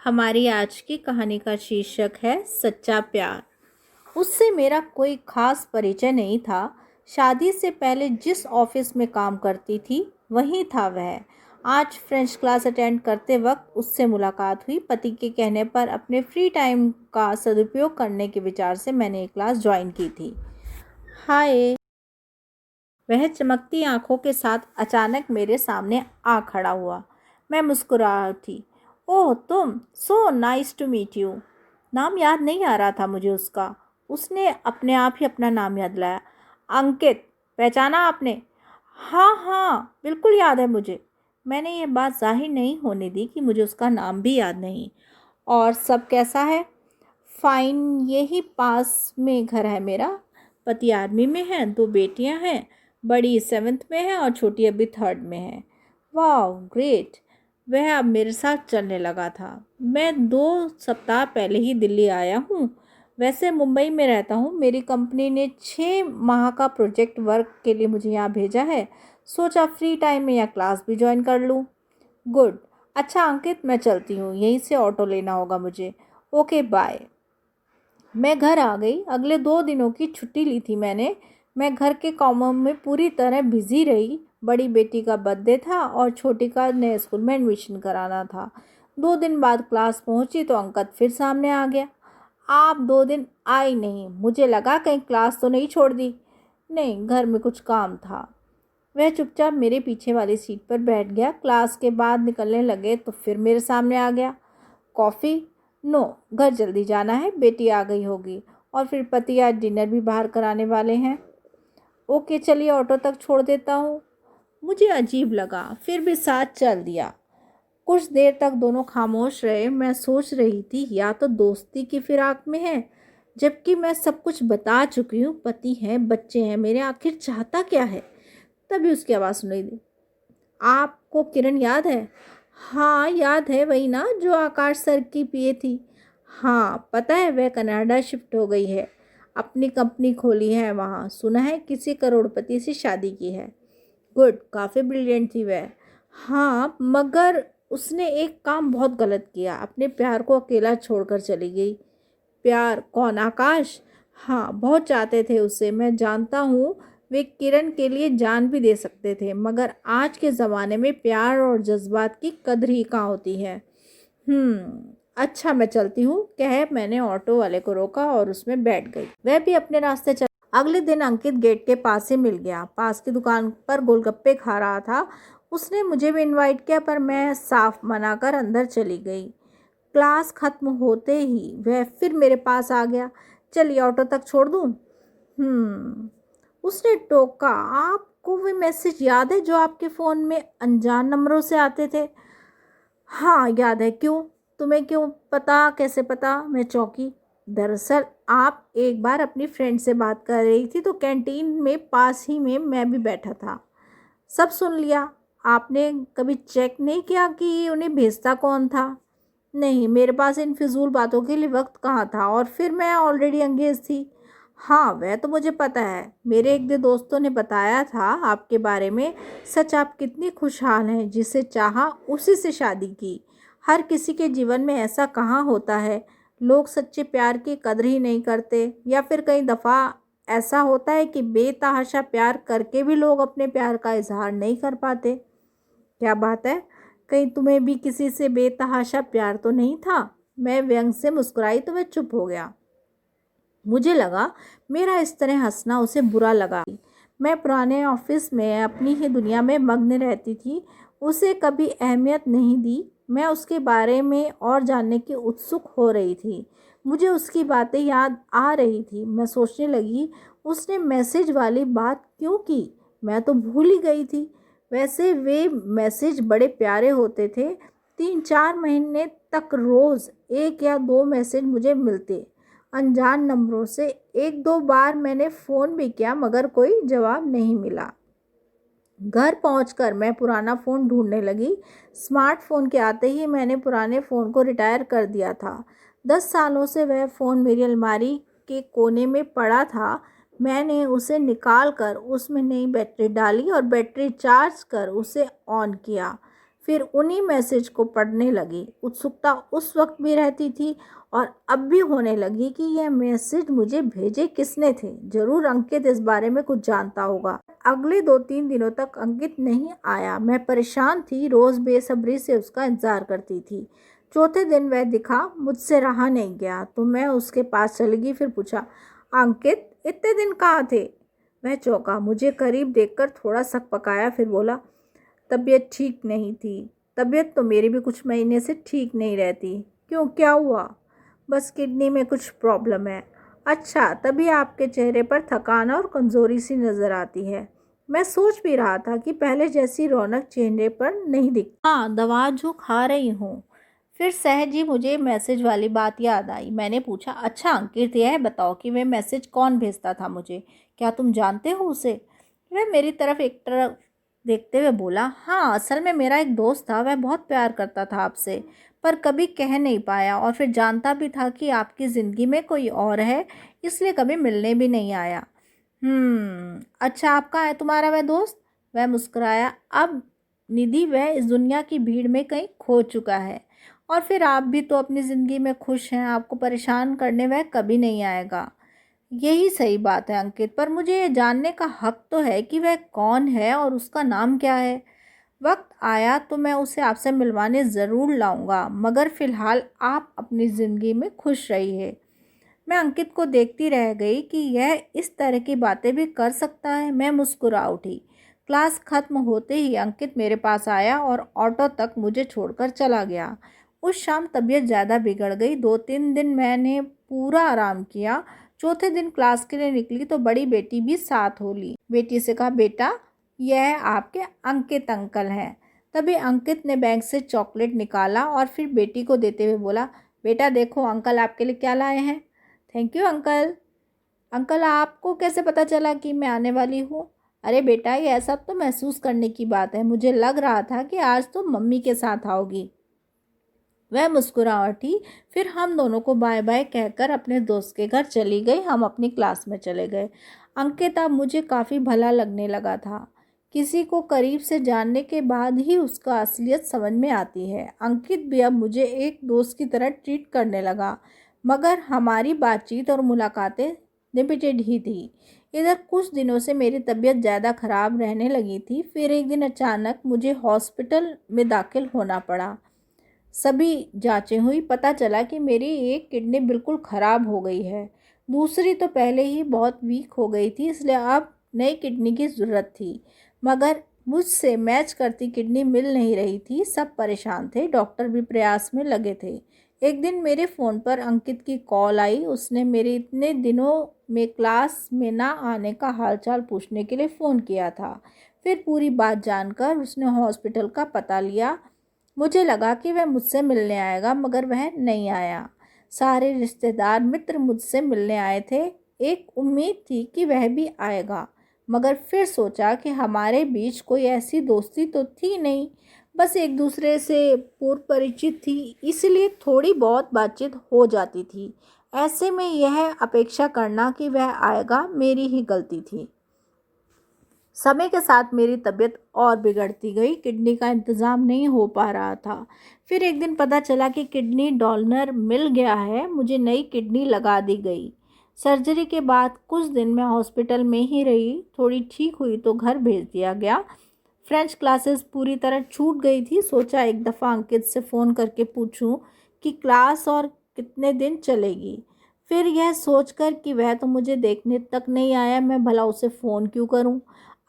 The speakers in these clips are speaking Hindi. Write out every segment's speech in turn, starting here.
हमारी आज की कहानी का शीर्षक है सच्चा प्यार। उससे मेरा कोई खास परिचय नहीं था। शादी से पहले जिस ऑफिस में काम करती थी वहीं था वह। आज फ्रेंच क्लास अटेंड करते वक्त उससे मुलाकात हुई। पति के कहने पर अपने फ्री टाइम का सदुपयोग करने के विचार से मैंने एक क्लास ज्वाइन की थी। हाय, वह चमकती आंखों के साथ अचानक मेरे सामने आ खड़ा हुआ। मैं मुस्कुरा उठी। ओह तुम, so nice to meet you. नाम याद नहीं आ रहा था मुझे उसका। उसने अपने आप ही अपना नाम याद लाया। अंकित, पहचाना आपने? हाँ हाँ, बिल्कुल याद है मुझे। मैंने ये बात जाहिर नहीं होने दी कि मुझे उसका नाम भी याद नहीं। और सब कैसा है? फाइन, यही पास में घर है मेरा। पति आर्मी में है, 2 बेटियां हैं। बड़ी 7th में है और छोटी अभी 3rd में है। वाह ग्रेट। वह अब मेरे साथ चलने लगा था। मैं 2 सप्ताह पहले ही दिल्ली आया हूँ। वैसे मुंबई में रहता हूँ। मेरी कंपनी ने 6 माह का प्रोजेक्ट वर्क के लिए मुझे यहाँ भेजा है। सोचा फ्री टाइम में या क्लास भी ज्वाइन कर लूँ। गुड। अच्छा अंकित, मैं चलती हूँ, यहीं से ऑटो लेना होगा मुझे। Okay bye. मैं घर आ गई। अगले 2 दिनों की छुट्टी ली थी मैंने। मैं घर के कामों में पूरी तरह बिजी रही। बड़ी बेटी का बर्थडे था और छोटी का नए स्कूल में एडमिशन कराना था। 2 दिन बाद क्लास पहुंची तो अंकित फिर सामने आ गया। आप 2 दिन आई नहीं, मुझे लगा कहीं क्लास तो नहीं छोड़ दी। नहीं, घर में कुछ काम था। वह चुपचाप मेरे पीछे वाली सीट पर बैठ गया। क्लास के बाद निकलने लगे तो फिर मेरे सामने आ गया। कॉफ़ी? नो, घर जल्दी जाना है, बेटी आ गई होगी। और फिर पति आज डिनर भी बाहर कराने वाले हैं। ओके चलिए, ऑटो तक छोड़ देता हूँ। मुझे अजीब लगा, फिर भी साथ चल दिया। कुछ देर तक दोनों खामोश रहे। मैं सोच रही थी या तो दोस्ती की फिराक में है, जबकि मैं सब कुछ बता चुकी हूँ। पति है, बच्चे हैं मेरे, आखिर चाहता क्या है? तभी उसकी आवाज़ सुनाई दी। आपको किरण याद है? हाँ याद है, वही ना जो आकाश सर की पीए थी। हाँ पता है, वह कनाडा शिफ्ट हो गई है। अपनी कंपनी खोली है वहाँ। सुना है किसी करोड़पति से शादी की है। गुड, काफ़ी ब्रिलियंट थी वह। हाँ मगर उसने एक काम बहुत गलत किया, अपने प्यार को अकेला छोड़कर चली गई। प्यार? कौन, आकाश? हाँ, बहुत चाहते थे उसे, मैं जानता हूँ। वे किरण के लिए जान भी दे सकते थे, मगर आज के ज़माने में प्यार और जज्बात की कद्र ही कहाँ होती है। अच्छा मैं चलती हूँ, कह मैंने ऑटो वाले को रोका और उसमें बैठ गई। वह भी अपने रास्ते चल। अगले दिन अंकित गेट के पास ही मिल गया। पास की दुकान पर गोलगप्पे खा रहा था। उसने मुझे भी इनवाइट किया, पर मैं साफ मना कर अंदर चली गई। क्लास खत्म होते ही वह फिर मेरे पास आ गया। चलिए ऑटो तक छोड़ दूँ? उसने टोका। आपको वे मैसेज याद है जो आपके फ़ोन में अनजान नंबरों से आते थे? हाँ याद है। क्यों? तुम्हें क्यों पता? कैसे पता? मैं चौंकी। दरअसल आप एक बार अपनी फ्रेंड से बात कर रही थी तो कैंटीन में पास ही में मैं भी बैठा था। सब सुन लिया। आपने कभी चेक नहीं किया कि उन्हें भेजता कौन था? नहीं, मेरे पास इन फिजूल बातों के लिए वक्त कहाँ था, और फिर मैं ऑलरेडी एंगेज थी। हाँ वह तो मुझे पता है, मेरे एक दो दोस्तों ने बताया था आपके बारे में। सच आप कितनी खुशहाल हैं, जिसे चाहा उसी से शादी की। हर किसी के जीवन में ऐसा कहाँ होता है। लोग सच्चे प्यार की कदर ही नहीं करते, या फिर कई दफ़ा ऐसा होता है कि बेतहाशा प्यार करके भी लोग अपने प्यार का इजहार नहीं कर पाते। क्या बात है, कहीं तुम्हें भी किसी से बेतहाशा प्यार तो नहीं था? मैं व्यंग से मुस्कुराई तो वह चुप हो गया। मुझे लगा मेरा इस तरह हंसना उसे बुरा लगा। मैं पुराने ऑफिस में अपनी ही दुनिया में मग्न रहती थी, उसे कभी अहमियत नहीं दी। मैं उसके बारे में और जानने की उत्सुक हो रही थी। मुझे उसकी बातें याद आ रही थी। मैं सोचने लगी, उसने मैसेज वाली बात क्यों की? मैं तो भूल ही गई थी। वैसे वे मैसेज बड़े प्यारे होते थे। 3-4 महीने तक रोज़ 1 या 2 मैसेज मुझे मिलते, अनजान नंबरों से। 1-2 बार मैंने फ़ोन भी किया, मगर कोई जवाब नहीं मिला। घर पहुंचकर मैं पुराना फ़ोन ढूंढने लगी। स्मार्टफ़ोन के आते ही मैंने पुराने फ़ोन को रिटायर कर दिया था। 10 सालों से वह फ़ोन मेरी अलमारी के कोने में पड़ा था। मैंने उसे निकाल कर उसमें नई बैटरी डाली और बैटरी चार्ज कर उसे ऑन किया। फिर उन्हीं मैसेज को पढ़ने लगी। उत्सुकता उस वक्त भी रहती थी और अब भी होने लगी कि यह मैसेज मुझे भेजे किसने थे। जरूर अंकित इस बारे में कुछ जानता होगा। अगले 2-3 दिनों तक अंकित नहीं आया। मैं परेशान थी, रोज बेसब्री से उसका इंतजार करती थी। चौथे दिन वह दिखा, मुझसे रहा नहीं गया तो मैं उसके पास चली गई। फिर पूछा, अंकित इतने दिन कहाँ थे? वह चौंका, मुझे करीब देखकर थोड़ा सक पकाया। फिर बोला, तबीयत ठीक नहीं थी। तबीयत तो मेरी भी कुछ महीने से ठीक नहीं रहती। क्यों, क्या हुआ? बस किडनी में कुछ प्रॉब्लम है। अच्छा, तभी आपके चेहरे पर थकान और कमज़ोरी सी नज़र आती है। मैं सोच भी रहा था कि पहले जैसी रौनक चेहरे पर नहीं दिखती। हाँ, दवा जो खा रही हूँ। फिर सहज ही मुझे मैसेज वाली बात याद आई। मैंने पूछा, अच्छा अंकित, यह बताओ कि वह मैसेज कौन भेजता था मुझे? क्या तुम जानते हो उसे? वह मेरी तरफ एक तरफ देखते हुए बोला, हाँ, असल में मेरा एक दोस्त था। वह बहुत प्यार करता था आपसे, पर कभी कह नहीं पाया, और फिर जानता भी था कि आपकी ज़िंदगी में कोई और है, इसलिए कभी मिलने भी नहीं आया। अच्छा, आपका है तुम्हारा वह दोस्त? वह मुस्कुराया। अब निधि, वह इस दुनिया की भीड़ में कहीं खो चुका है, और फिर आप भी तो अपनी ज़िंदगी में खुश हैं। आपको परेशान करने वह कभी नहीं आएगा। यही सही बात है अंकित, पर मुझे ये जानने का हक तो है कि वह कौन है और उसका नाम क्या है। वक्त आया तो मैं उसे आपसे मिलवाने ज़रूर लाऊंगा, मगर फ़िलहाल आप अपनी ज़िंदगी में खुश रहिए। मैं अंकित को देखती रह गई कि यह इस तरह की बातें भी कर सकता है। मैं मुस्कुरा उठी। क्लास खत्म होते ही अंकित मेरे पास आया और ऑटो तक मुझे छोड़कर चला गया। उस शाम तबीयत ज़्यादा बिगड़ गई। 2-3 दिन मैंने पूरा आराम किया। चौथे दिन क्लास के लिए निकली तो बड़ी बेटी भी साथ हो ली। बेटी से कहा, बेटा, यह आपके अंकित अंकल हैं। तभी अंकित ने बैंक से चॉकलेट निकाला और फिर बेटी को देते हुए बोला, बेटा देखो, अंकल आपके लिए क्या लाए हैं। Thank you uncle. अंकल, आपको कैसे पता चला कि मैं आने वाली हूँ? अरे बेटा, ये ऐसा तो महसूस करने की बात है। मुझे लग रहा था कि आज तो मम्मी के साथ आओगी। वह मुस्कुरा उठी। फिर हम दोनों को बाय बाय कहकर अपने दोस्त के घर चली गई। हम अपनी क्लास में चले गए। अंकित अब मुझे काफ़ी भला लगने लगा था। किसी को करीब से जानने के बाद ही उसका असलियत समझ में आती है। अंकित भी अब मुझे एक दोस्त की तरह ट्रीट करने लगा, मगर हमारी बातचीत और मुलाकातें लिमिटेड ही थी। इधर कुछ दिनों से मेरी तबीयत ज़्यादा ख़राब रहने लगी थी। फिर एक दिन अचानक मुझे हॉस्पिटल में दाखिल होना पड़ा। सभी जांचें हुई, पता चला कि मेरी एक किडनी बिल्कुल ख़राब हो गई है। दूसरी तो पहले ही बहुत वीक हो गई थी, इसलिए अब नई किडनी की ज़रूरत थी। मगर मुझसे मैच करती किडनी मिल नहीं रही थी। सब परेशान थे, डॉक्टर भी प्रयास में लगे थे। एक दिन मेरे फ़ोन पर अंकित की कॉल आई। उसने मेरे इतने दिनों में क्लास में ना आने का हालचाल पूछने के लिए फ़ोन किया था। फिर पूरी बात जानकर उसने हॉस्पिटल का पता लिया। मुझे लगा कि वह मुझसे मिलने आएगा, मगर वह नहीं आया। सारे रिश्तेदार मित्र मुझसे मिलने आए थे। एक उम्मीद थी कि वह भी आएगा, मगर फिर सोचा कि हमारे बीच कोई ऐसी दोस्ती तो थी नहीं, बस एक दूसरे से पूर्व परिचित थी, इसलिए थोड़ी बहुत बातचीत हो जाती थी। ऐसे में यह अपेक्षा करना कि वह आएगा मेरी ही गलती थी। समय के साथ मेरी तबीयत और बिगड़ती गई। किडनी का इंतज़ाम नहीं हो पा रहा था। फिर एक दिन पता चला कि किडनी डोनर मिल गया है। मुझे नई किडनी लगा दी गई। सर्जरी के बाद कुछ दिन मैं हॉस्पिटल में ही रही। थोड़ी ठीक हुई तो घर भेज दिया गया। फ्रेंच क्लासेस पूरी तरह छूट गई थी। सोचा एक दफ़ा अंकित से फ़ोन करके पूछूं कि क्लास और कितने दिन चलेगी। फिर यह सोचकर कि वह तो मुझे देखने तक नहीं आया, मैं भला उसे फ़ोन क्यों करूं।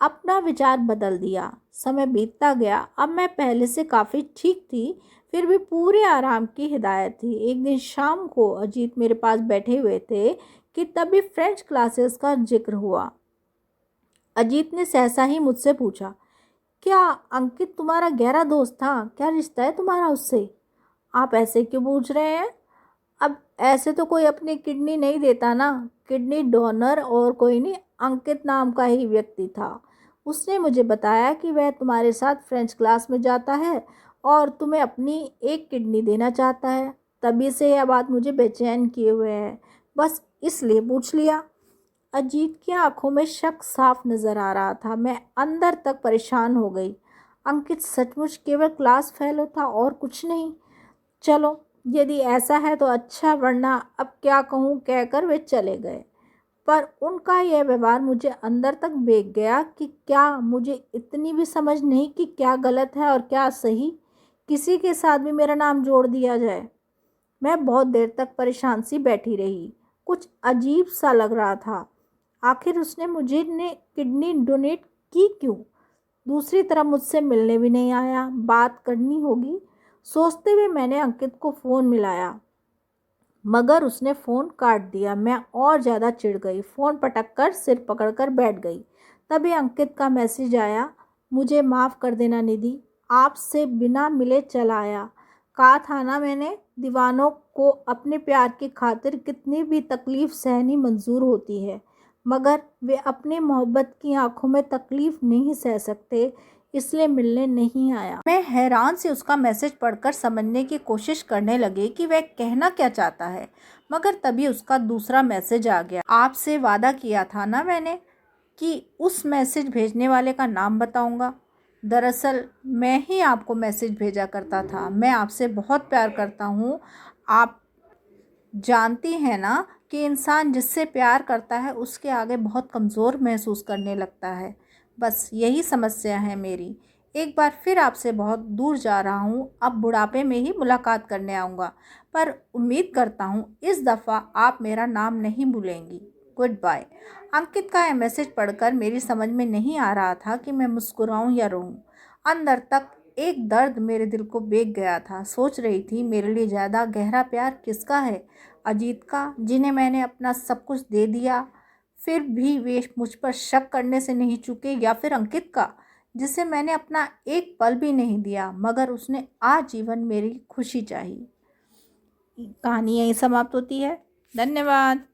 अपना विचार बदल दिया। समय बीतता गया। अब मैं पहले से काफ़ी ठीक थी, फिर भी पूरे आराम की हिदायत थी। एक दिन शाम को अजीत मेरे पास बैठे हुए थे कि तभी फ्रेंच क्लासेस का जिक्र हुआ। अजीत ने सहसा ही मुझसे पूछा, क्या अंकित तुम्हारा गहरा दोस्त था? क्या रिश्ता है तुम्हारा उससे? आप ऐसे क्यों पूछ रहे हैं? अब ऐसे तो कोई अपनी किडनी नहीं देता ना। किडनी डोनर और कोई नहीं, अंकित नाम का ही व्यक्ति था। उसने मुझे बताया कि वह तुम्हारे साथ फ्रेंच क्लास में जाता है और तुम्हें अपनी एक किडनी देना चाहता है। तभी से यह बात मुझे बेचैन किए हुए है, बस इसलिए पूछ लिया। अजीत की आंखों में शक साफ नज़र आ रहा था। मैं अंदर तक परेशान हो गई। अंकित सचमुच केवल क्लास फेल होता और कुछ नहीं। चलो यदि ऐसा है तो अच्छा, वरना अब क्या कहूँ कहकर वे चले गए। पर उनका यह व्यवहार मुझे अंदर तक बेच गया कि क्या मुझे इतनी भी समझ नहीं कि क्या गलत है और क्या सही। किसी के साथ भी मेरा नाम जोड़ दिया जाए। मैं बहुत देर तक परेशान सी बैठी रही। कुछ अजीब सा लग रहा था। आखिर उसने मुझे ने किडनी डोनेट की क्यों? दूसरी तरफ मुझसे मिलने भी नहीं आया। बात करनी होगी। सोचते हुए मैंने अंकित को फ़ोन मिलाया, मगर उसने फ़ोन काट दिया। मैं और ज़्यादा चिढ़ गई। फ़ोन पटक कर सिर पकड़कर बैठ गई। तभी अंकित का मैसेज आया, मुझे माफ़ कर देना निधि, आपसे बिना मिले चला आया। कहा था ना मैंने, दीवानों को अपने प्यार की खातिर कितनी भी तकलीफ़ सहनी मंजूर होती है, मगर वे अपनी मोहब्बत की आंखों में तकलीफ़ नहीं सह सकते, इसलिए मिलने नहीं आया। मैं हैरान से उसका मैसेज पढ़कर समझने की कोशिश करने लगी कि वह कहना क्या चाहता है, मगर तभी उसका दूसरा मैसेज आ गया। आपसे वादा किया था ना मैंने कि उस मैसेज भेजने वाले का नाम बताऊंगा। दरअसल मैं ही आपको मैसेज भेजा करता था। मैं आपसे बहुत प्यार करता हूँ। आप जानती हैं ना कि इंसान जिससे प्यार करता है उसके आगे बहुत कमज़ोर महसूस करने लगता है। बस यही समस्या है मेरी। एक बार फिर आपसे बहुत दूर जा रहा हूँ। अब बुढ़ापे में ही मुलाकात करने आऊँगा, पर उम्मीद करता हूँ इस दफ़ा आप मेरा नाम नहीं भूलेंगी। Good bye. अंकित का यह मैसेज पढ़कर मेरी समझ में नहीं आ रहा था कि मैं मुस्कुराऊँ या रोऊँ। अंदर तक एक दर्द मेरे दिल को बेच गया था। सोच रही थी, मेरे लिए ज़्यादा गहरा प्यार किसका है? अजीत का, जिन्हें मैंने अपना सब कुछ दे दिया फिर भी वे मुझ पर शक करने से नहीं चुके, या फिर अंकित का, जिसे मैंने अपना एक पल भी नहीं दिया मगर उसने आजीवन मेरी खुशी चाही। कहानी यहीं समाप्त होती है। धन्यवाद।